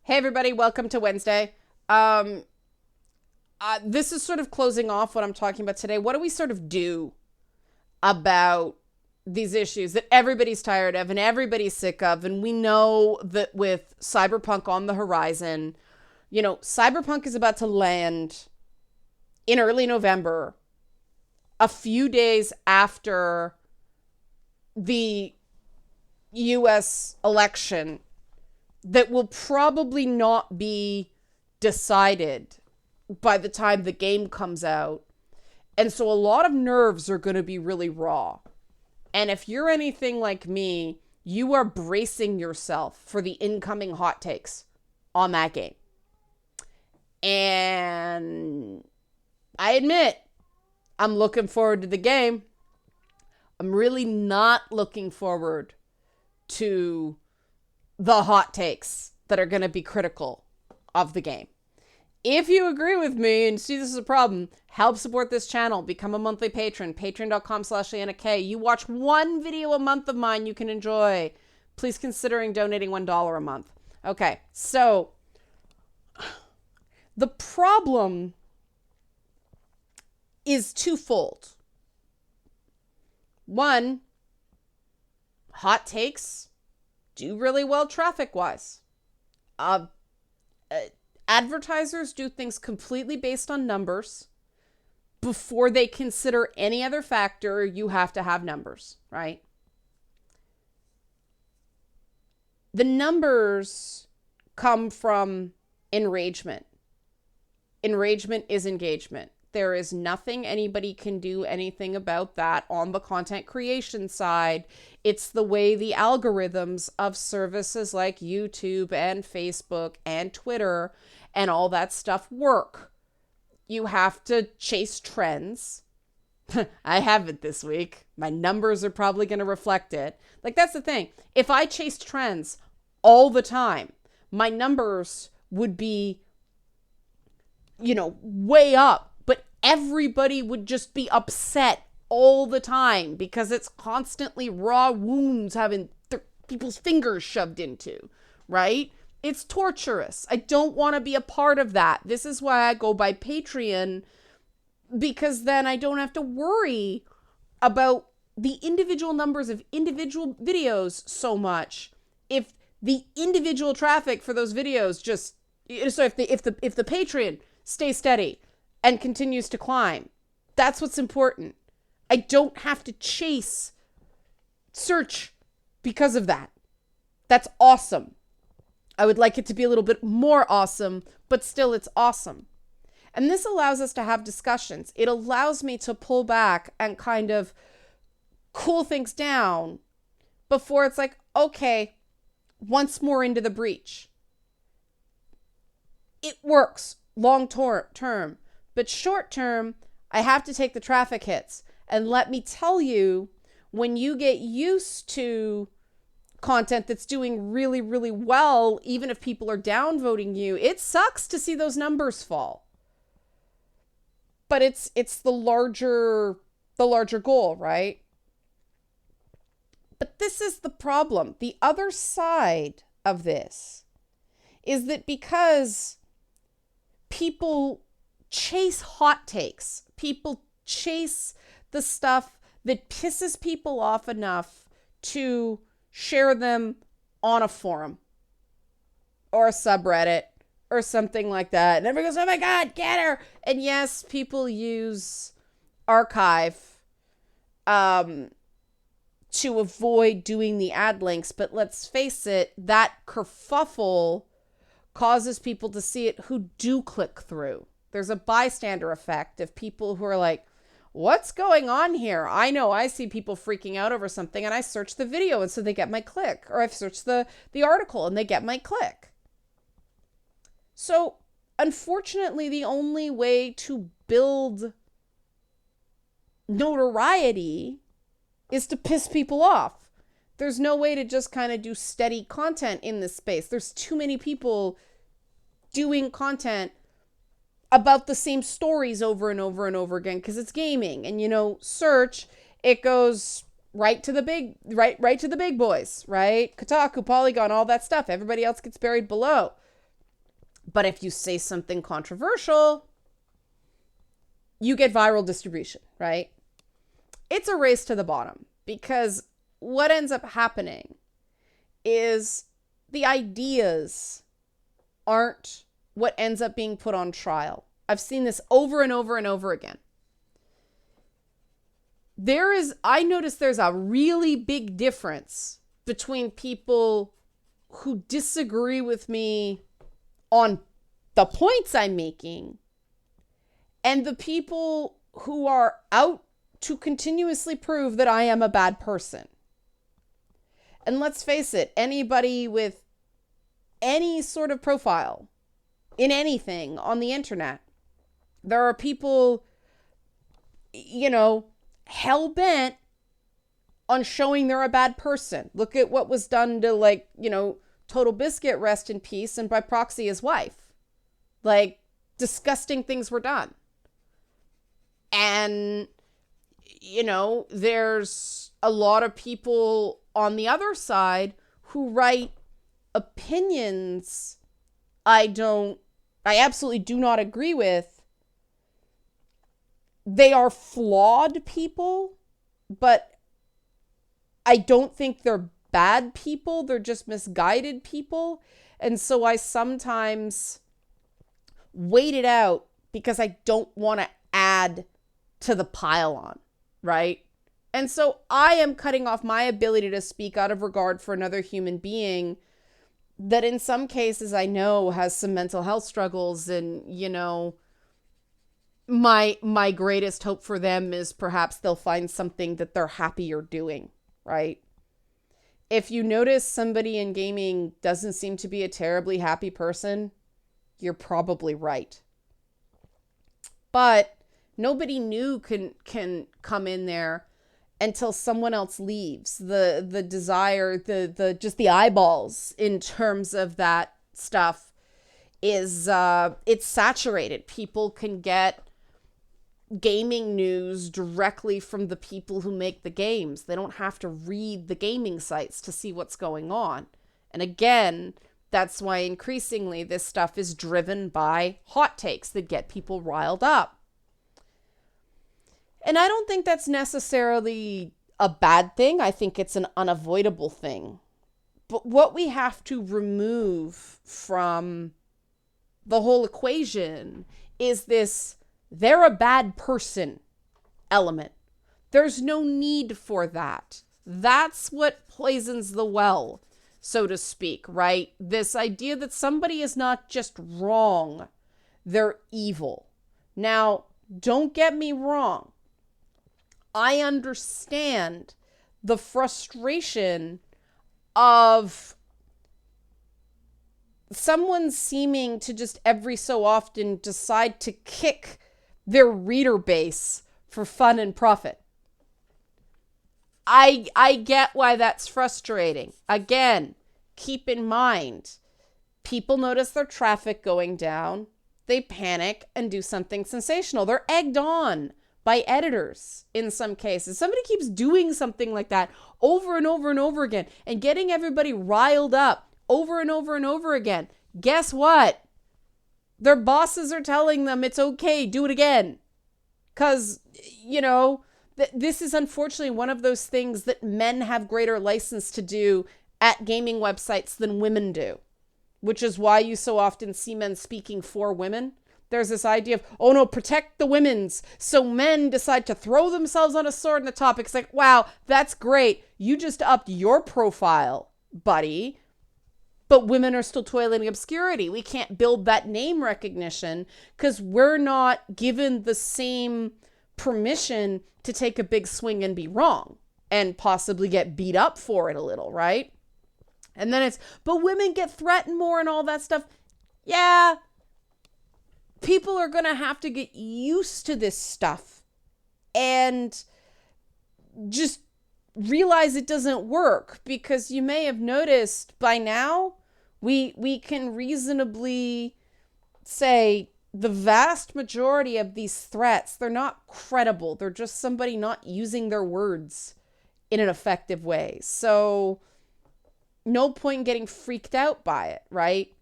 Hey everybody, welcome to Wednesday. This is sort of closing off what I'm talking about today. What do we sort of do about these issues that everybody's tired of and everybody's sick of? And we know that with Cyberpunk on the horizon, Cyberpunk is about to land in early November, a few days after the US election that will probably not be decided by the time the game comes out. And so a lot of nerves are going to be really raw. And if you're anything like me, you are bracing yourself for the incoming hot takes on that game. And I admit, I'm looking forward to the game. I'm really not looking forward to the hot takes that are going to be critical of the game. If you agree with me and see this as a problem, help support this channel. Become a monthly patron. Patreon.com/LeannaK. You watch one video a month of mine you can enjoy. Please considering donating $1 a month. Okay, so the problem is twofold. One, hot takes do really well traffic-wise. Advertisers do things completely based on numbers. Before they consider any other factor, you have to have numbers, right? The numbers come from enragement. Enragement is engagement. There is nothing anybody can do anything about that on the content creation side. It's the way the algorithms of services like YouTube and Facebook and Twitter and all that stuff work. You have to chase trends. I haven't this week. My numbers are probably going to reflect it. Like, that's the thing. If I chased trends all the time, my numbers would be, way up. But everybody would just be upset all the time because it's constantly raw wounds having people's fingers shoved into, right? It's torturous. I don't want to be a part of that. This is why I go by Patreon, because then I don't have to worry about the individual numbers of individual videos so much. If the individual traffic for those videos if the Patreon stays steady and continues to climb, that's what's important. I don't have to chase search because of that. That's awesome. I would like it to be a little bit more awesome, but still it's awesome. And this allows us to have discussions. It allows me to pull back and kind of cool things down before it's like, okay, once more into the breach. It works long term, but short term, I have to take the traffic hits. And let me tell you, when you get used to content that's doing really, really well, even if people are downvoting you, it sucks to see those numbers fall. But it's the larger goal, right? But this is the problem. The other side of this is that because people chase hot takes, people chase the stuff that pisses people off enough to share them on a forum or a subreddit or something like that. And everyone goes, oh my God, get her. And yes, people use archive to avoid doing the ad links. But let's face it, that kerfuffle causes people to see it who do click through. There's a bystander effect of people who are like, what's going on here? I know I see people freaking out over something and I search the video and so they get my click. Or I've searched the article and they get my click. So unfortunately, the only way to build notoriety is to piss people off. There's no way to just kind of do steady content in this space. There's too many people doing content about the same stories over and over and over again because it's gaming. And search, it goes right to the big boys, right? Kotaku, Polygon, all that stuff. Everybody else gets buried below. But if you say something controversial, you get viral distribution, right? It's a race to the bottom, because what ends up happening is the ideas aren't what ends up being put on trial. I've seen this over and over and over again. I notice there's a really big difference between people who disagree with me on the points I'm making and the people who are out to continuously prove that I am a bad person. And let's face it, anybody with any sort of profile in anything on the internet, there are people, hell-bent on showing they're a bad person. Look at what was done to, Total Biscuit, rest in peace, and by proxy his wife. Disgusting things were done. And, there's a lot of people on the other side who write opinions I absolutely do not agree with. They are flawed people, but I don't think they're bad people. They're just misguided people. And so I sometimes wait it out because I don't want to add to the pile-on, right? And so I am cutting off my ability to speak out of regard for another human being that in some cases I know has some mental health struggles, and, my greatest hope for them is perhaps they'll find something that they're happier doing, right? If you notice somebody in gaming doesn't seem to be a terribly happy person, you're probably right. But nobody new can come in there until someone else leaves. The desire, just the eyeballs in terms of that stuff is it's saturated. People can get gaming news directly from the people who make the games. They don't have to read the gaming sites to see what's going on. And again, that's why increasingly this stuff is driven by hot takes that get people riled up. And I don't think that's necessarily a bad thing. I think it's an unavoidable thing. But what we have to remove from the whole equation is this they're a bad person element. There's no need for that. That's what poisons the well, so to speak, right? This idea that somebody is not just wrong, they're evil. Now, don't get me wrong. I understand the frustration of someone seeming to just every so often decide to kick their reader base for fun and profit. I get why that's frustrating. Again, keep in mind, people notice their traffic going down, they panic and do something sensational. They're egged on by editors in some cases. Somebody keeps doing something like that over and over and over again and getting everybody riled up over and over and over again. Guess what? Their bosses are telling them it's okay, do it again. Because, this is unfortunately one of those things that men have greater license to do at gaming websites than women do, which is why you so often see men speaking for women. There's this idea of, oh no, protect the women's. So men decide to throw themselves on a sword in the topic. It's like, wow, that's great. You just upped your profile, buddy. But women are still toiling in obscurity. We can't build that name recognition because we're not given the same permission to take a big swing and be wrong and possibly get beat up for it a little, right? And then but women get threatened more and all that stuff. Yeah. People are going to have to get used to this stuff and just realize it doesn't work, because you may have noticed by now we can reasonably say the vast majority of these threats, they're not credible. They're just somebody not using their words in an effective way. So no point in getting freaked out by it, right?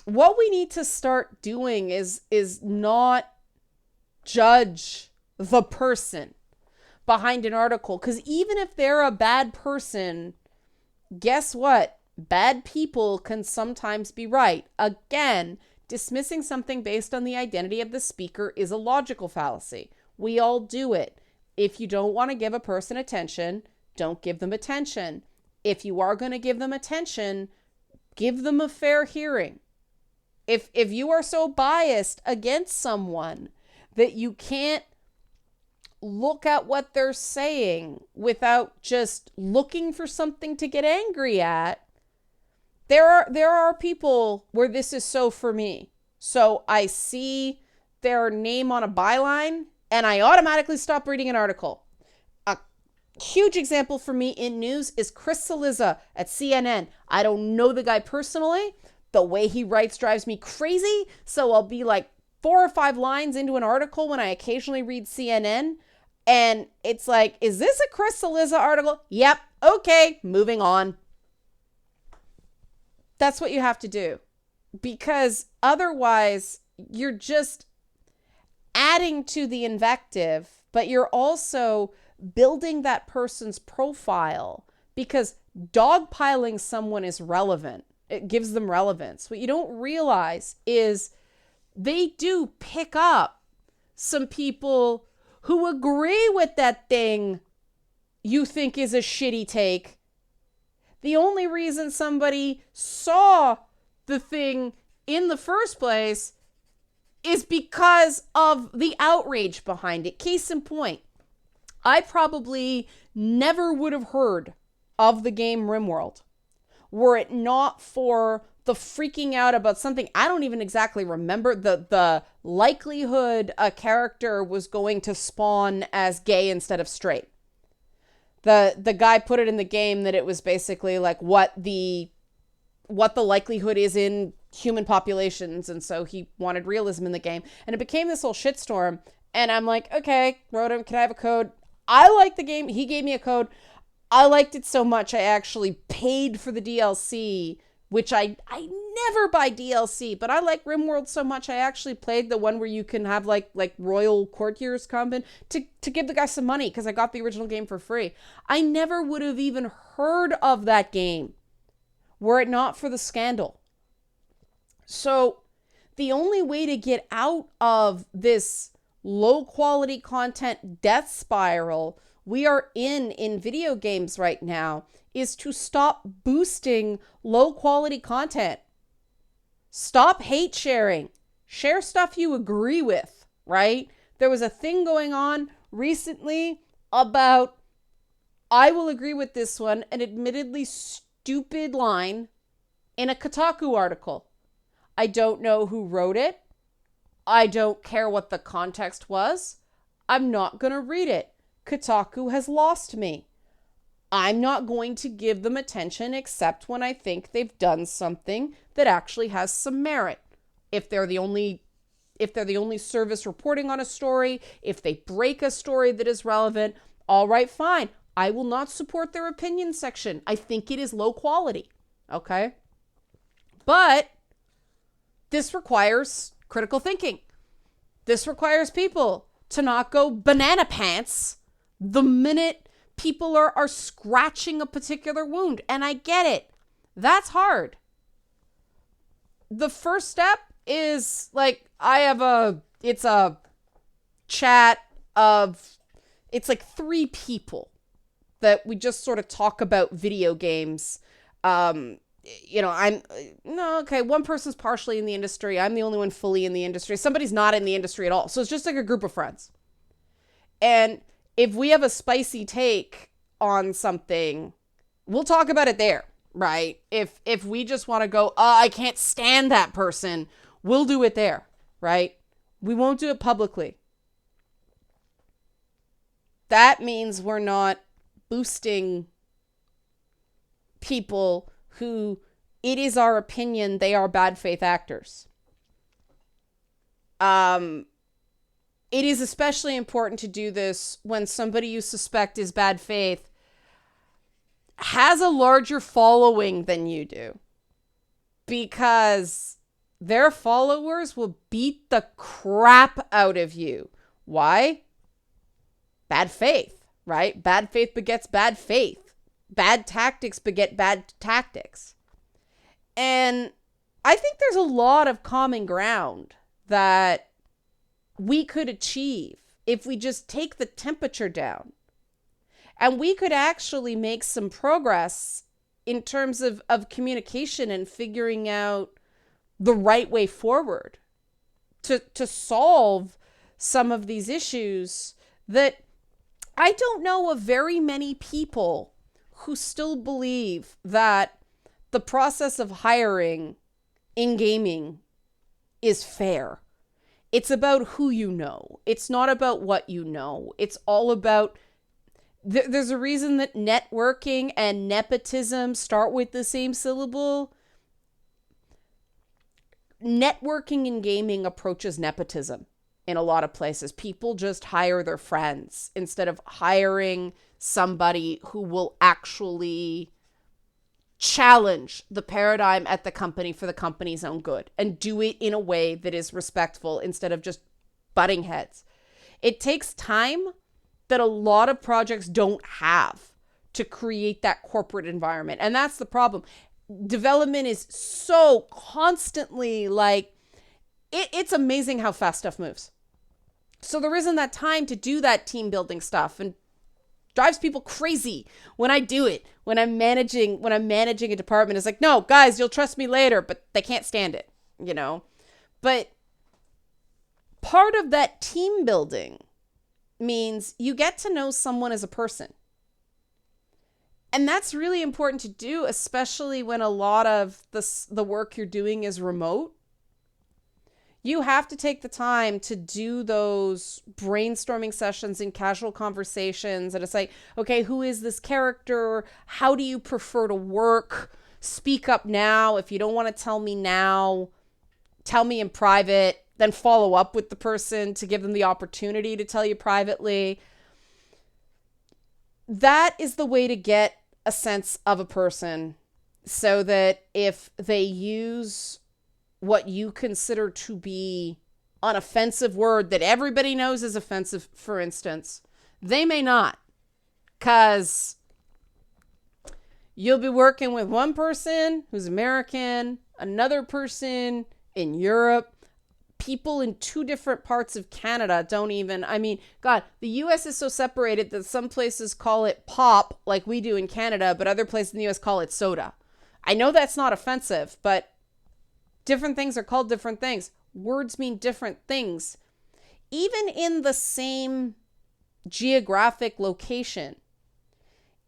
what we need to start doing is not judge the person behind an article, because even if they're a bad person, guess what? Bad people can sometimes be right. Again, dismissing something based on the identity of the speaker is a logical fallacy. We all do it. If you don't want to give a person attention, don't give them attention. If you are going to give them attention, give them a fair hearing. If you are so biased against someone that you can't look at what they're saying without just looking for something to get angry at, there are people where this is so for me. So I see their name on a byline and I automatically stop reading an article. A huge example for me in news is Chris Cillizza at CNN. I don't know the guy personally. The way he writes drives me crazy. So I'll be like 4 or 5 lines into an article when I occasionally read CNN. And it's like, is this a Chris Cillizza article? Yep. Okay. Moving on. That's what you have to do. Because otherwise, you're just adding to the invective, but you're also building that person's profile, because dogpiling someone is relevant. It gives them relevance. What you don't realize is they do pick up some people who agree with that thing you think is a shitty take. The only reason somebody saw the thing in the first place is because of the outrage behind it. Case in point, I probably never would have heard of the game RimWorld were it not for the freaking out about something I don't even exactly remember. The likelihood a character was going to spawn as gay instead of straight. The guy put it in the game that it was basically like what the likelihood is in human populations, and so he wanted realism in the game, and it became this whole shitstorm. And I'm like, okay, wrote him, can I have a code? I like the game. He gave me a code. I liked it so much I actually paid for the DLC, which I never buy DLC, but I like RimWorld so much I actually played the one where you can have like royal courtiers come in to give the guy some money, because I got the original game for free. I never would have even heard of that game were it not for the scandal. So the only way to get out of this low quality content death spiral we are in video games right now is to stop boosting low quality content. Stop hate sharing. Share stuff you agree with, right? There was a thing going on recently about, I will agree with this one, an admittedly stupid line in a Kotaku article. I don't know who wrote it. I don't care what the context was. I'm not going to read it. Kotaku has lost me. I'm not going to give them attention except when I think they've done something that actually has some merit. If they're the only service reporting on a story, if they break a story that is relevant, all right, fine. I will not support their opinion section. I think it is low quality. Okay? But this requires critical thinking. This requires people to not go banana pants the minute people are scratching a particular wound. And I get it. That's hard. The first step is like, it's a chat of, it's like 3 people that we just sort of talk about video games. One person's partially in the industry. I'm the only one fully in the industry. Somebody's not in the industry at all. So it's just like a group of friends. And if we have a spicy take on something, we'll talk about it there, right? If we just want to go, I can't stand that person, we'll do it there, right? We won't do it publicly. That means we're not boosting people who, it is our opinion, they are bad faith actors. It is especially important to do this when somebody you suspect is bad faith has a larger following than you do. Because their followers will beat the crap out of you. Why? Bad faith, right? Bad faith begets bad faith. Bad tactics beget bad tactics. And I think there's a lot of common ground that we could achieve if we just take the temperature down. And we could actually make some progress in terms of communication and figuring out the right way forward to solve some of these issues that I don't know of very many people who still believe that the process of hiring in gaming is fair. It's about who you know. It's not about what you know. It's all about... There's a reason that networking and nepotism start with the same syllable. Networking in gaming approaches nepotism in a lot of places. People just hire their friends instead of hiring somebody who will actually challenge the paradigm at the company for the company's own good and do it in a way that is respectful instead of just butting heads. It takes time that a lot of projects don't have to create that corporate environment. And that's the problem. Development is so constantly like, it's amazing how fast stuff moves. So there isn't that time to do that team building stuff, and drives people crazy when I do it. When I'm managing a department, it's like, no, guys, you'll trust me later, but they can't stand it, you know? But part of that team building means you get to know someone as a person. And that's really important to do, especially when a lot of the work you're doing is remote. You have to take the time to do those brainstorming sessions and casual conversations. And it's like, okay, who is this character? How do you prefer to work? Speak up now. If you don't want to tell me now, tell me in private. Then follow up with the person to give them the opportunity to tell you privately. That is the way to get a sense of a person, so that if they use what you consider to be an offensive word that everybody knows is offensive, for instance, they may not, because you'll be working with one person who's American, another person in Europe, people in two different parts of Canada don't even, I mean, God, the US is so separated that some places call it pop like we do in Canada, but other places in the US call it soda. I know that's not offensive, but different things are called different things. Words mean different things. Even in the same geographic location,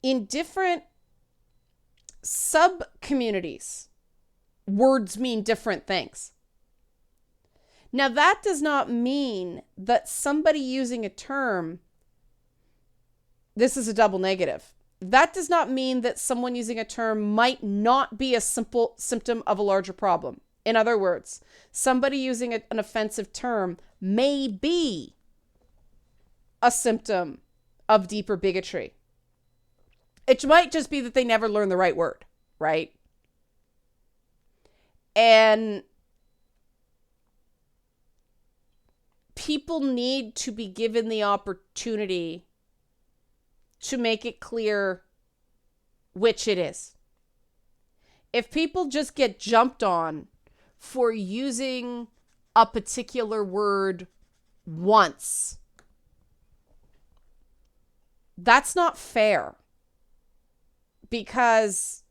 in different sub-communities, words mean different things. Now, that does not mean that somebody using a term, this is a double negative. That does not mean that someone using a term might not be a simple symptom of a larger problem. In other words, somebody using an offensive term may be a symptom of deeper bigotry. It might just be that they never learned the right word, right? And people need to be given the opportunity to make it clear which it is. If people just get jumped on for using a particular word once, that's not fair, because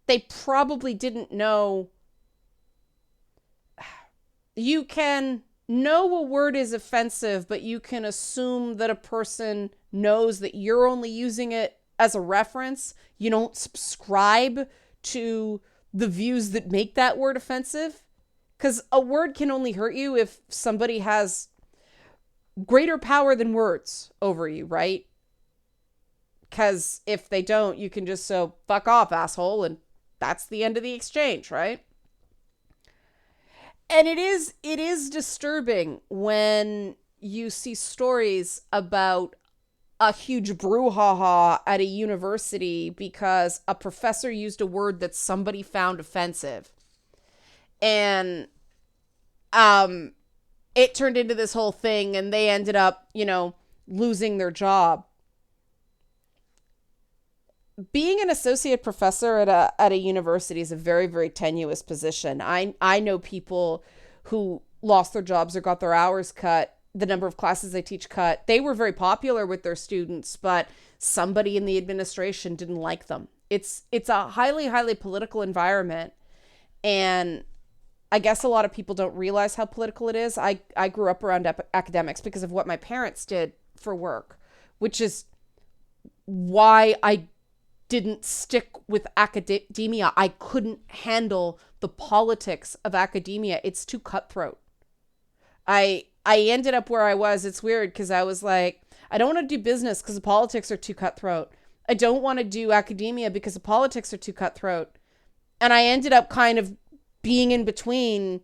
they probably didn't know. You can know a word is offensive, but you can assume that a person knows that you're only using it as a reference. You don't subscribe to the views that make that word offensive, because a word can only hurt you if somebody has greater power than words over you, right? Because if they don't, you can just so fuck off, asshole, and that's the end of the exchange, right? And it is disturbing when you see stories about a huge brouhaha at a university because a professor used a word that somebody found offensive. And it turned into this whole thing, and they ended up, losing their job. Being an associate professor at a university is a very, very tenuous position. I know people who lost their jobs or got their hours cut, the number of classes they teach cut. They were very popular with their students, but somebody in the administration didn't like them. It's a highly, highly political environment. And I guess a lot of people don't realize how political it is. I grew up around academics because of what my parents did for work, which is why I didn't stick with academia. I couldn't handle the politics of academia. It's too cutthroat. I ended up where I was. It's weird because I was like, I don't want to do business because the politics are too cutthroat. I don't want to do academia because the politics are too cutthroat. And I ended up kind of being in between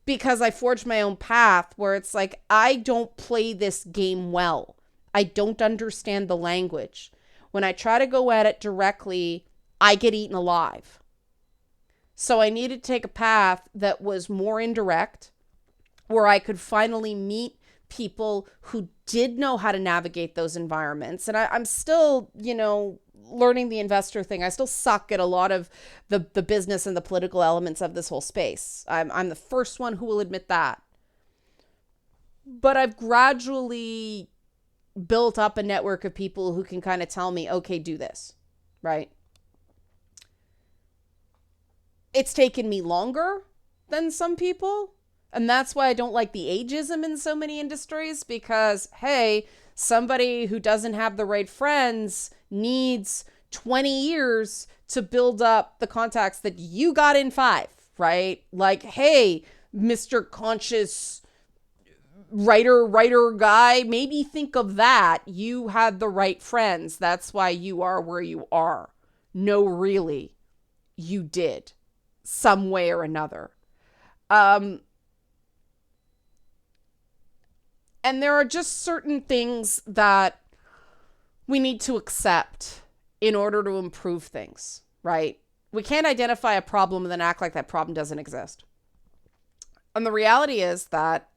because I forged my own path where it's like, I don't play this game well. I don't understand the language. When I try to go at it directly, I get eaten alive. So I needed to take a path that was more indirect, where I could finally meet people who did know how to navigate those environments. And I'm still, learning the investor thing. I still suck at a lot of the business and the political elements of this whole space. I'm the first one who will admit that. But I've gradually built up a network of people who can kind of tell me, okay, do this, right? It's taken me longer than some people. And that's why I don't like the ageism in so many industries, because, hey, somebody who doesn't have the right friends needs 20 years to build up the contacts that you got in 5, right? Like, hey, Mr. Conscious writer guy, maybe think of that. You had the right friends. That's why you are where you are. No, really, you did, some way or another. And there are just certain things that we need to accept in order to improve things, right? We can't identify a problem and then act like that problem doesn't exist. And the reality is that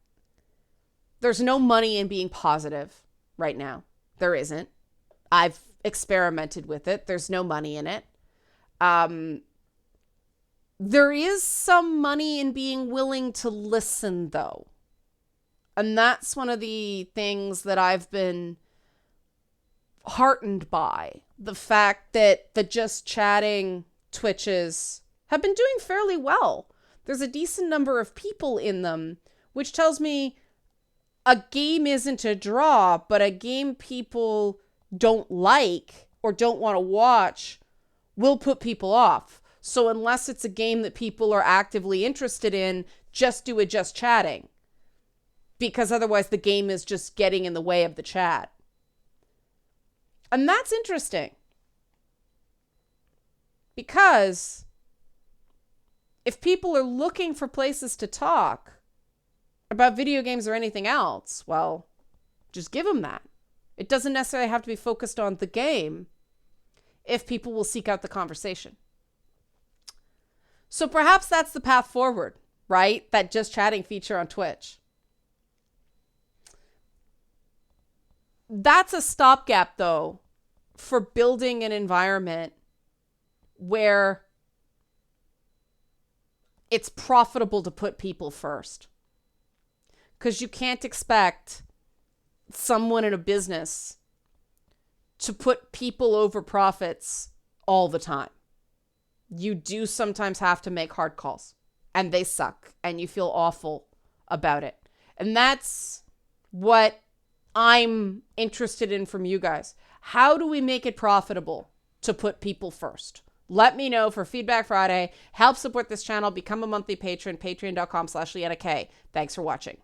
there's no money in being positive right now. There isn't. I've experimented with it. There's no money in it. There is some money in being willing to listen, though. And that's one of the things that I've been heartened by. The fact that the Just Chatting Twitches have been doing fairly well. There's a decent number of people in them, which tells me a game isn't a draw, but a game people don't like or don't want to watch will put people off. So unless it's a game that people are actively interested in, just do a Just Chatting. Because otherwise the game is just getting in the way of the chat. And that's interesting. Because if people are looking for places to talk about video games or anything else, well, just give them that. It doesn't necessarily have to be focused on the game if people will seek out the conversation. So perhaps that's the path forward, right? That Just Chatting feature on Twitch. That's a stopgap, though, for building an environment where it's profitable to put people first. Because you can't expect someone in a business to put people over profits all the time. You do sometimes have to make hard calls, and they suck, and you feel awful about it. And that's what I'm interested in from you guys. How do we make it profitable to put people first? Let me know for Feedback Friday. Help support this channel. Become a monthly patron. Patreon.com/LeannaK. Thanks for watching.